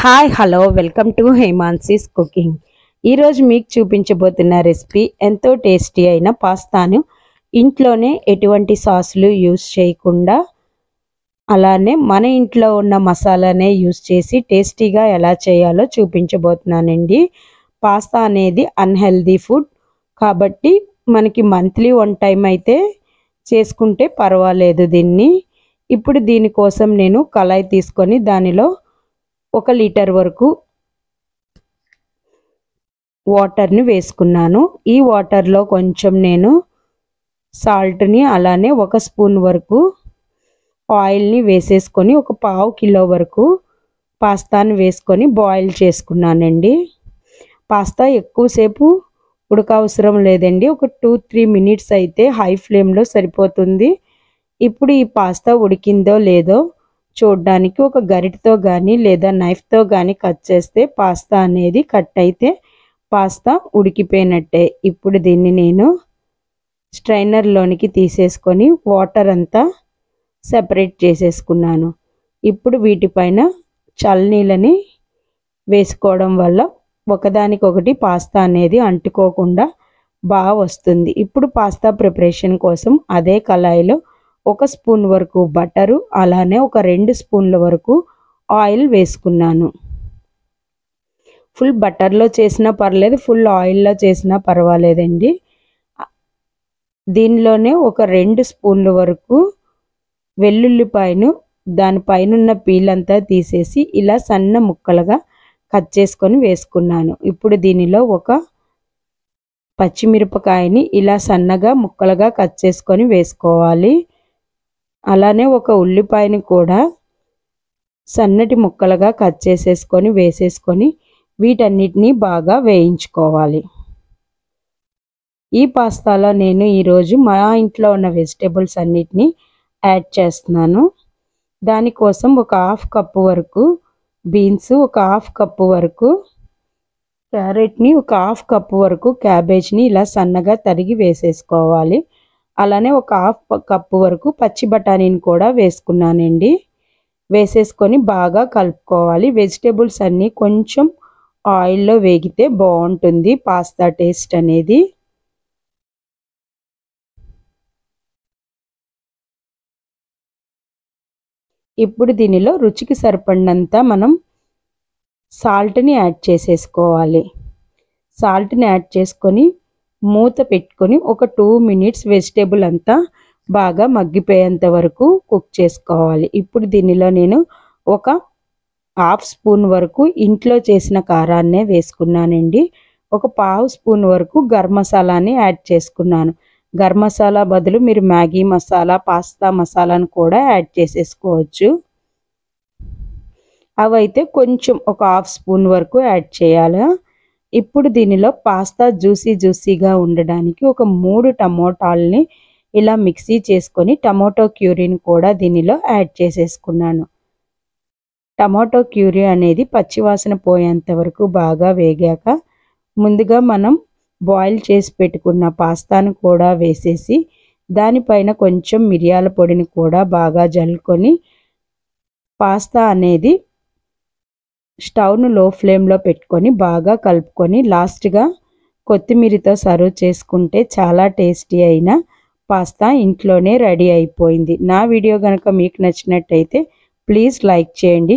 Hi hello welcome to హేమాన్సీస్ cooking. ఈరోజు మీకు చూపించబోతున్న recipe ఎంతో టేస్టీ అయిన పాస్తాను ఇంట్లోనే ఎటువంటి సాసులు యూస్ చేయకుండా అలానే మన ఇంట్లో ఉన్న మసాలానే యూస్ చేసి టేస్టీగా ఎలా చేయాలో చూపించబోతున్నానండి. పాస్తా అనేది అన్హెల్దీ ఫుడ్ కాబట్టి మనకి మంత్లీ వన్ టైం అయితే చేసుకుంటే పర్వాలేదు దీన్ని. ఇప్పుడు దీనికోసం నేను కళాయి తీసుకొని దానిలో 1 లీటర్ వరకు వాటర్ని వేసుకున్నాను. ఈ వాటర్లో కొంచెం నేను సాల్ట్ని అలానే 1 స్పూన్ వరకు ఆయిల్ని వేసేసుకొని 1/2 కిలో వరకు పాస్తాని వేసుకొని బాయిల్ చేసుకున్నానండి. పాస్తా ఎక్కువసేపు ఉడకవసరం లేదండి, ఒక 2-3 మినిట్స్ అయితే హై ఫ్లేమ్లో సరిపోతుంది. ఇప్పుడు ఈ పాస్తా ఉడికిందో లేదో చూడడానికి ఒక గరిటతో కానీ లేదా నైఫ్తో కానీ కట్ చేస్తే పాస్తా అనేది కట్ అయితే పాస్తా ఉడికిపోయినట్టే. ఇప్పుడు దీన్ని నేను స్ట్రైనర్లోనికి తీసేసుకొని వాటర్ అంతా సెపరేట్ చేసేసుకున్నాను. ఇప్పుడు వీటిపైన చల్లనీళ్ళని వేసుకోవడం వల్ల ఒకదానికొకటి పాస్తా అనేది అంటుకోకుండా బాగా వస్తుంది. ఇప్పుడు పాస్తా ప్రిపరేషన్ కోసం అదే కళాయిలో 1 స్పూన్ వరకు బటరు అలానే ఒక 2 స్పూన్ల వరకు ఆయిల్ వేసుకున్నాను. ఫుల్ బటర్లో చేసినా పర్లేదు, ఫుల్ ఆయిల్లో చేసినా పర్వాలేదండి. దీనిలోనే ఒక 2 స్పూన్ల వరకు వెల్లుల్లిపాయను దానిపైన పీల్ అంతా తీసేసి ఇలా సన్న ముక్కలుగా కట్ చేసుకొని వేసుకున్నాను. ఇప్పుడు దీనిలో ఒక పచ్చిమిరపకాయని ఇలా సన్నగా ముక్కలుగా కట్ చేసుకొని వేసుకోవాలి. అలానే ఒక ఉల్లిపాయని కూడా సన్నటి ముక్కలుగా కట్ చేసేసుకొని వేసేసుకొని వీటన్నిటిని బాగా వేయించుకోవాలి. ఈ పాస్తాలో నేను ఈరోజు మా ఇంట్లో ఉన్న వెజిటేబుల్స్ అన్నిటినీ యాడ్ చేస్తున్నాను. దానికోసం ఒక 1/2 కప్పు వరకు బీన్స్, ఒక 1/2 కప్పు వరకు క్యారెట్ని, ఒక 1/2 కప్పు వరకు క్యాబేజ్ని ఇలా సన్నగా తరిగి వేసేసుకోవాలి. అలానే ఒక 1/2 కప్పు వరకు పచ్చి బఠానీని కూడా వేసుకున్నానండి. వేసేసుకొని బాగా కలుపుకోవాలి. వెజిటేబుల్స్ అన్నీ కొంచెం ఆయిల్లో వేగితే బాగుంటుంది పాస్తా టేస్ట్ అనేది. ఇప్పుడు దీనిలో రుచికి సరిపడినంత మనం సాల్ట్ని యాడ్ చేసేసుకోవాలి. సాల్ట్ని యాడ్ చేసుకొని మూత పెట్టుకొని ఒక 2 మినిట్స్ వెజిటేబుల్ అంతా బాగా మగ్గిపోయేంత వరకు కుక్ చేసుకోవాలి. ఇప్పుడు దీనిలో నేను ఒక 1/2 స్పూన్ వరకు ఇంట్లో చేసిన కారాన్నే వేసుకున్నానండి. ఒక 1/2 స్పూన్ వరకు గరం మసాలాని యాడ్ చేసుకున్నాను. గరం మసాలా బదులు మీరు మ్యాగీ మసాలా, పాస్తా మసాలాను కూడా యాడ్ చేసేసుకోవచ్చు. అవైతే కొంచెం ఒక 1/2 స్పూన్ వరకు యాడ్ చేయాలి. ఇప్పుడు దీనిలో పాస్తా జ్యూసీగా ఉండడానికి ఒక 3 టమోటాలని ఇలా మిక్సీ చేసుకొని టమాటో క్యూరీని కూడా దీనిలో యాడ్ చేసేసుకున్నాను. టమాటో క్యూరీ అనేది పచ్చివాసన పోయేంత వరకు బాగా వేగాక ముందుగా మనం బాయిల్ చేసి పెట్టుకున్న పాస్తాను కూడా వేసేసి దానిపైన కొంచెం మిరియాల పొడిని కూడా బాగా జల్లుకొని పాస్తా అనేది స్టవ్ను లో ఫ్లేమ్లో పెట్టుకొని బాగా కలుపుకొని లాస్ట్గా కొత్తిమీరతో సర్వ్ చేసుకుంటే చాలా టేస్టీ అయిన పాస్తా ఇంట్లోనే రెడీ అయిపోయింది. నా వీడియో కనుక మీకు నచ్చినట్టయితే ప్లీజ్ లైక్ చేయండి.